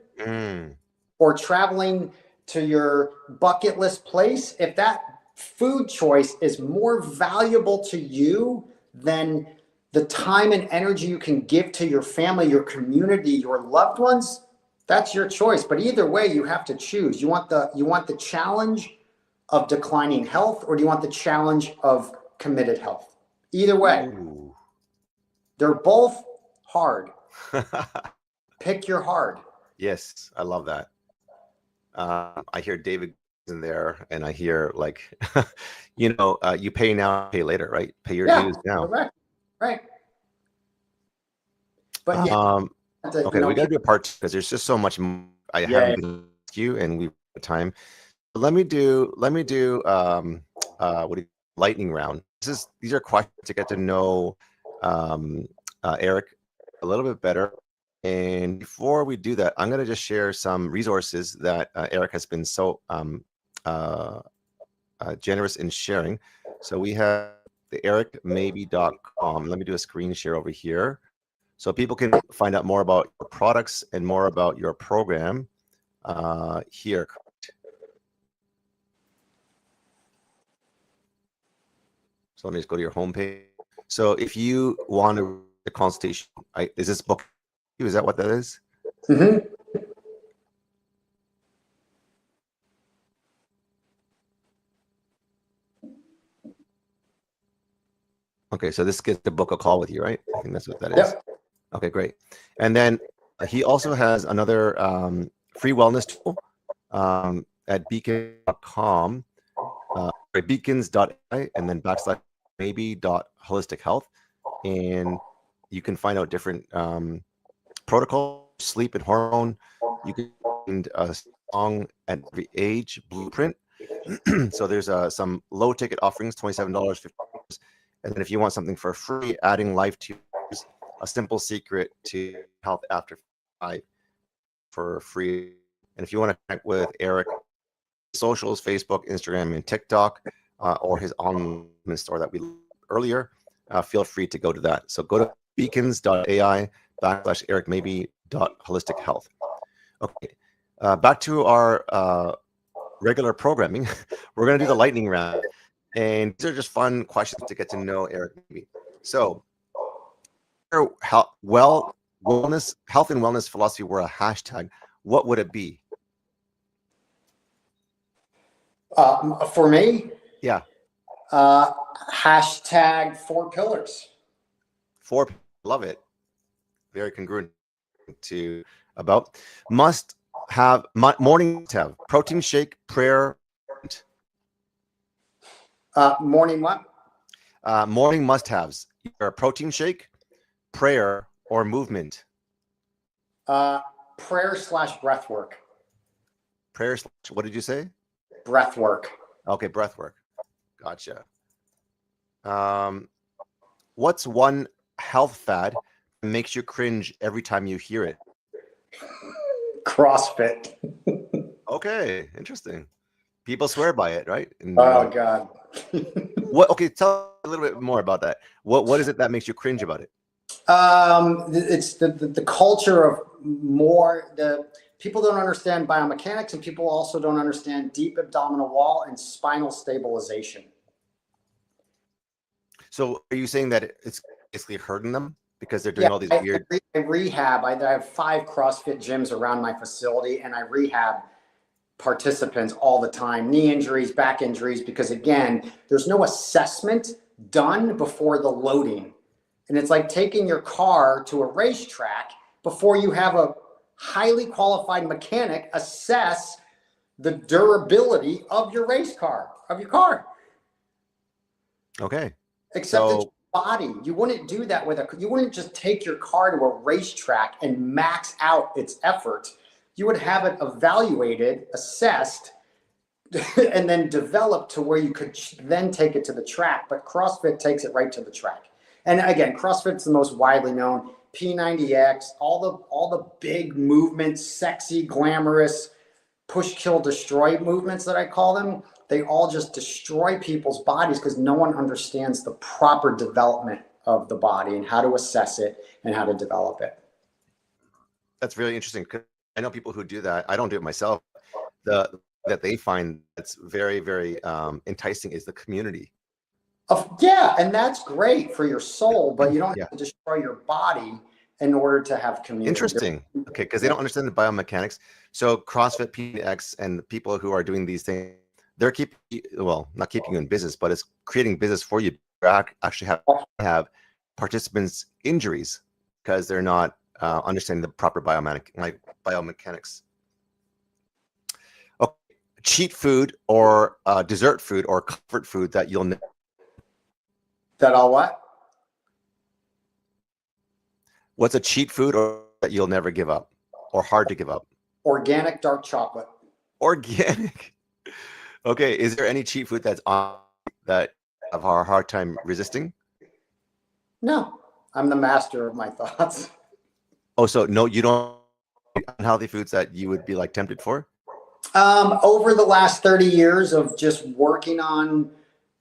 or traveling to your bucket list place, if that food choice is more valuable to you than the time and energy you can give to your family, your community, your loved ones, that's your choice. But either way, you have to choose. You want the challenge of declining health, or do you want the challenge of committed health? Either way. Ooh. They're both hard. Pick your hard. Yes, I love that. I hear David in there, and I hear like, you pay now, pay later, right? Pay your dues now. Correct. Right. But okay, we got to do a part 2 because there's just so much I haven't been asked you, and we've got time. But let me do lightning round. These are questions to get to know Eric a little bit better. And before we do that, I'm going to just share some resources that Eric has been so generous in sharing. So we have the ericmabie.com. Let me do a screen share over here so people can find out more about your products and more about your program here. So let me just go to your homepage. So if you want a consultation, is this book? Is that what that is? Mm-hmm. Okay, so this gets to book a call with you, right? I think that's what that is. Yep. Okay, great. And then he also has another free wellness tool at beacon.com, beacons.ai, and then /Mabie.holistic health. And you can find out different protocol, sleep and hormone. You can find a song at every age blueprint. So there's some low ticket offerings, $27, $50. And then if you want something for free, adding life to a simple secret to health after 5 for free. And if you want to connect with Eric, socials, Facebook, Instagram, and TikTok, or his online store that we earlier, feel free to go to that. So go to beacons.ai /Eric Health. Okay, back to our regular programming. We're going to do the lightning round. And these are just fun questions to get to know Eric Mabie. So, health and wellness philosophy were a hashtag, what would it be? For me? Yeah. Hashtag 4 pillars. 4, love it. Very congruent to about. Morning must have protein shake, prayer. Morning what? Morning must-haves. Either a protein shake, prayer, or movement. Prayer / breath work. Prayer / what did you say? Breath work. Okay, breath work. Gotcha. What's one health fad that makes you cringe every time you hear it? CrossFit. Okay, interesting. People swear by it, right? And, oh God. What? Okay, tell a little bit more about that. What is it that makes you cringe about it? It's the culture of people don't understand biomechanics, and people also don't understand deep abdominal wall and spinal stabilization. So are you saying that it's basically hurting them because they're doing all these weird? I rehab. I have 5 CrossFit gyms around my facility, and I rehab participants all the time, knee injuries, back injuries, because again, there's no assessment done before the loading. And it's like taking your car to a racetrack before you have a highly qualified mechanic assess the durability of your race car, of your car. Okay. Except it's your body. You wouldn't do that you wouldn't just take your car to a racetrack and max out its effort. You would have it evaluated, assessed, and then developed to where you could then take it to the track. But CrossFit takes it right to the track. And again, CrossFit's the most widely known. P90X, all the big movements, sexy, glamorous, push, kill, destroy movements that I call them, they all just destroy people's bodies because no one understands the proper development of the body and how to assess it and how to develop it. That's really interesting. I know people who do that. I don't do it myself. That they find that's very, very enticing is the community. Yeah, and that's great for your soul, but you don't have to destroy your body in order to have community. Interesting. Okay, because they don't understand the biomechanics. So CrossFit, PX, and the people who are doing these things, they're not keeping you in business, but it's creating business for you. Actually have participants injuries because they're not understanding the proper biomechanics. Okay, cheat food or dessert food or comfort food that you'll never. That all what? What's a cheat food or that you'll never give up or hard to give up? Organic dark chocolate. Organic. Okay. Is there any cheat food that you have a hard time resisting? No, I'm the master of my thoughts. Oh, so no, you don't unhealthy foods that you would be like tempted for? Over the last 30 years of just working on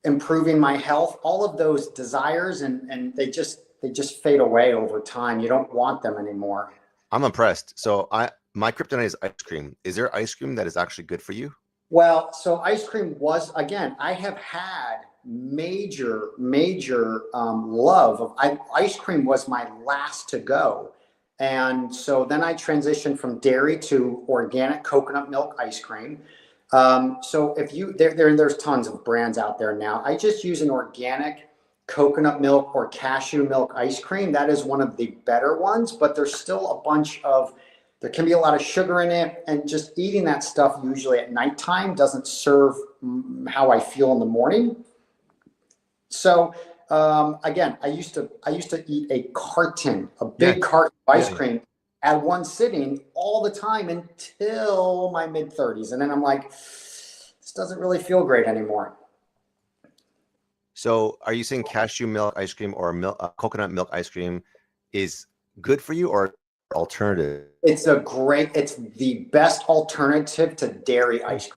improving my health, all of those desires and they just fade away over time. You don't want them anymore. I'm impressed. So my kryptonite is ice cream. Is there ice cream that is actually good for you? Well, so ice cream was, again, I have had major love of ice cream was my last to go. And so then I transitioned from dairy to organic coconut milk ice cream. So if there's tons of brands out there now. I just use an organic coconut milk or cashew milk ice cream. That is one of the better ones, but there's still there can be a lot of sugar in it, and just eating that stuff usually at nighttime doesn't serve how I feel in the morning. So again, I used to eat a big carton of ice cream at one sitting all the time until my mid-30s. And then I'm like, this doesn't really feel great anymore. So are you saying cashew milk ice cream or coconut milk ice cream is good for you or alternative? It's the best alternative to dairy ice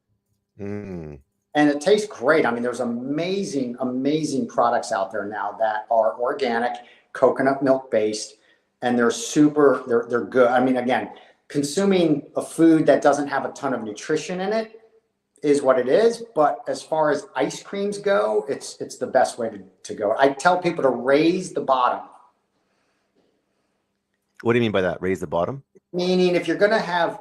cream. And it tastes great. I mean, there's amazing products out there now that are organic, coconut milk based, and they're good. I mean, again, consuming a food that doesn't have a ton of nutrition in it is what it is. But as far as ice creams go, it's the best way to go. I tell people to raise the bottom. What do you mean by that? Raise the bottom? Meaning if you're going to have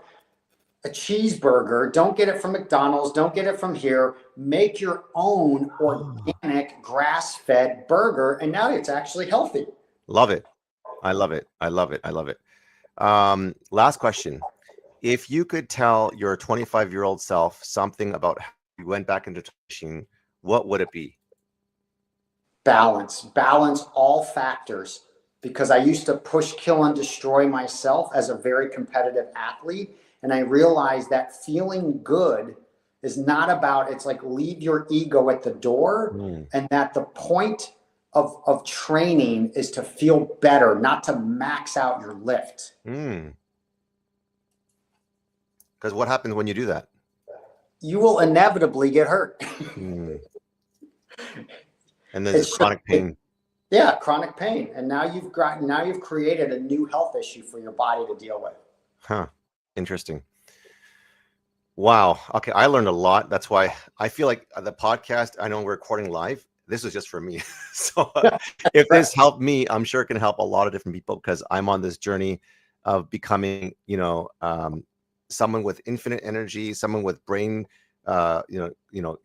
a cheeseburger, don't get it from McDonald's, don't get it from here. Make your own organic grass-fed burger, and now it's actually healthy. Love it. I love it. I love it. I love it. Last question. If you could tell your 25-year-old self something about how you went back into teaching, what would it be? Balance all factors, because I used to push, kill, and destroy myself as a very competitive athlete. And I realized that feeling good is not about, it's like leave your ego at the door, and that the point of training is to feel better, not to max out your lift. Because what happens when you do that? You will inevitably get hurt. And there's chronic pain. Yeah, chronic pain. And now you've created a new health issue for your body to deal with. Huh. Interesting. Wow. Okay. I learned a lot. That's why I feel like the podcast, I know we're recording live. This is just for me. So if this helped me, I'm sure it can help a lot of different people, because I'm on this journey of becoming, someone with infinite energy, someone with brain,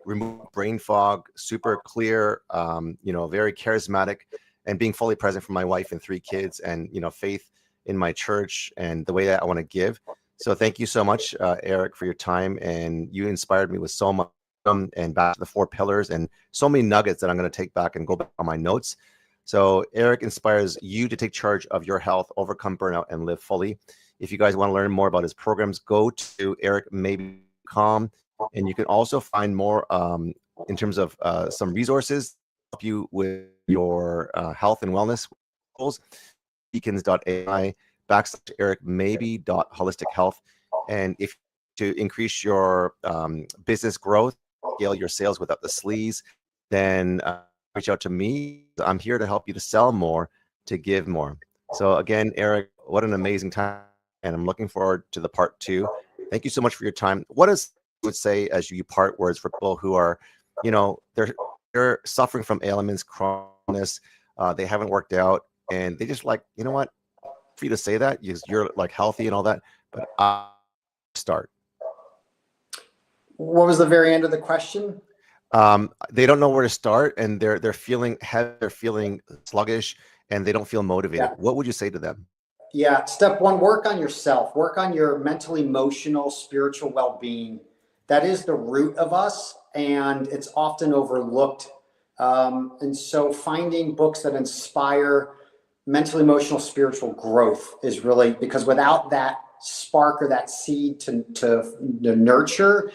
remove brain fog, super clear, very charismatic, and being fully present for my wife and 3 kids, and, faith in my church and the way that I want to give. So thank you so much, Eric, for your time. And you inspired me with so much, and back to the 4 pillars and so many nuggets that I'm going to take back and go back on my notes. So Eric inspires you to take charge of your health, overcome burnout, and live fully. If you guys want to learn more about his programs, go to ericmabie.com, and you can also find more in terms of some resources to help you with your health and wellness goals. beacons.ai/ericmabie.holistic-health. And if to increase your business growth, scale your sales without the sleaze, then reach out to me. I'm here to help you to sell more, to give more. So again, Eric, what an amazing time. And I'm looking forward to the part 2. Thank you so much for your time. What is would say as you part words for people who are, you know, they're suffering from ailments, chronicness, they haven't worked out, and they just like, you know what, for you to say that, you're like healthy and all that, but start. What was the very end of the question? They don't know where to start, and they're feeling heavy, they're feeling sluggish, and they don't feel motivated. Yeah. What would you say to them? Yeah, step 1, work on yourself, work on your mental, emotional, spiritual well-being. That is the root of us, and it's often overlooked. And so finding books that inspire mental, emotional, spiritual growth is really, because without that spark or that seed to nurture,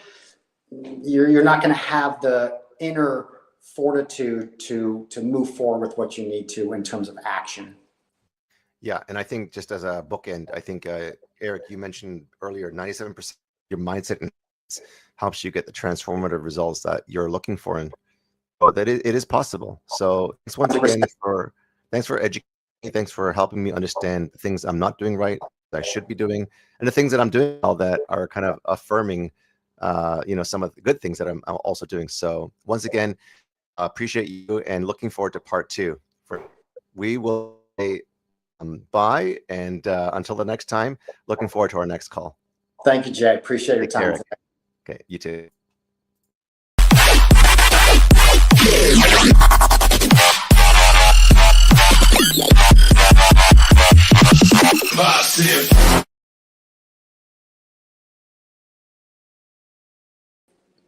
you're not going to have the inner fortitude to move forward with what you need to in terms of action. Yeah, and I think just as a bookend, I think, Eric, you mentioned earlier, 97% of your mindset helps you get the transformative results that you're looking for, and that it is possible. So thanks once again thanks for educating me, thanks for helping me understand the things I'm not doing right, that I should be doing, and the things that I'm doing all that are kind of affirming, you know, some of the good things that I'm also doing. So once again, appreciate you, and looking forward to part 2. We will say bye, and until the next time, looking forward to our next call. Thank you, Jay. Appreciate your time. Okay, you too.